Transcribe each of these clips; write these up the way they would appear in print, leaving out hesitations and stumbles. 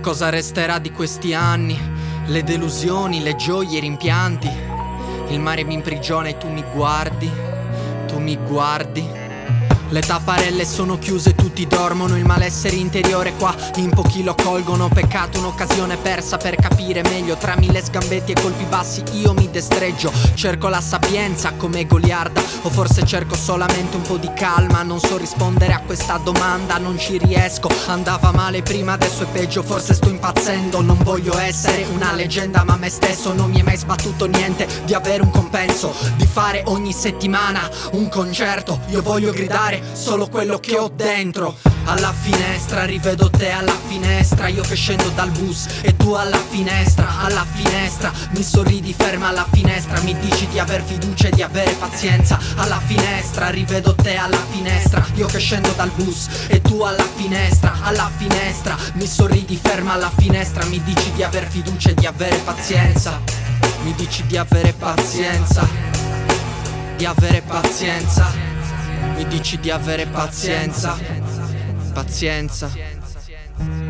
Cosa resterà di questi anni? Le delusioni, le gioie, i rimpianti. Il mare mi imprigiona e tu mi guardi, tu mi guardi. Le tapparelle sono chiuse, tutti dormono, il malessere interiore qua in pochi lo colgono. Peccato, un'occasione persa per capire meglio. Tra mille sgambetti e colpi bassi io mi destreggio. Cerco la sapienza come Goliarda, o forse cerco solamente un po' di calma. Non so rispondere a questa domanda, non ci riesco. Andava male prima, adesso è peggio, forse sto impazzendo. Non voglio essere una leggenda, ma me stesso non mi è mai sbattuto niente di avere un compenso, di fare ogni settimana un concerto. Io voglio gridare solo quello che ho dentro. Alla finestra, rivedo te alla finestra, io che scendo dal bus e tu alla finestra. Alla finestra, mi sorridi ferma alla finestra, mi dici di aver fiducia e di avere pazienza. Alla finestra, rivedo te alla finestra, io che scendo dal bus e tu alla finestra. Alla finestra, mi sorridi ferma alla finestra, mi dici di aver fiducia e di avere pazienza. Mi dici di avere pazienza, di avere pazienza. Mi dici di avere pazienza, pazienza.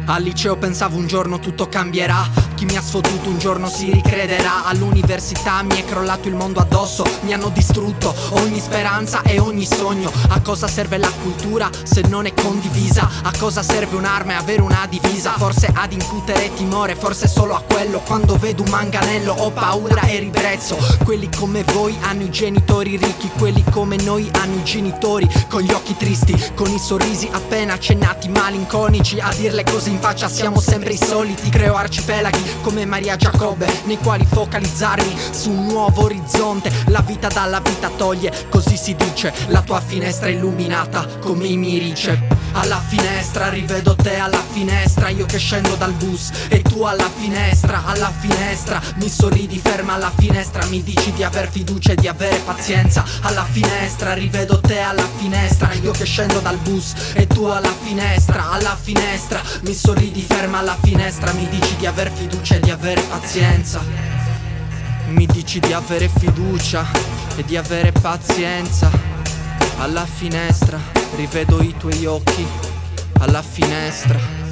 Al liceo pensavo un giorno tutto cambierà, chi mi ha sfottuto un giorno si ricrederà. All'università mi è crollato il mondo addosso, mi hanno distrutto ogni speranza e ogni sogno. A cosa serve la cultura se non è condivisa? A cosa serve un'arma e avere una divisa? Forse ad incutere timore, forse solo a quello. Quando vedo un manganello ho paura e ribrezzo. Quelli come voi hanno i genitori ricchi, quelli come noi hanno i genitori con gli occhi tristi, con i sorrisi appena accennati malinconici. A dir le cose in faccia siamo sempre i soliti. Creo arcipelaghi come Maria Giacobbe, nei quali focalizzarmi su un nuovo orizzonte. La vita dalla vita toglie, così si dice. La tua finestra è illuminata come i miei rice. Alla finestra, rivedo te alla finestra, io che scendo dal bus e tu alla finestra. Alla finestra, mi sorridi ferma alla finestra, mi dici di aver fiducia e di avere pazienza. Alla finestra, rivedo te alla finestra, io che scendo dal bus e tu alla finestra. Alla finestra, mi sorridi ferma alla finestra, mi dici di aver fiducia e di avere pazienza. Mi dici di avere fiducia e di avere pazienza. Alla finestra, rivedo i tuoi occhi. Alla finestra.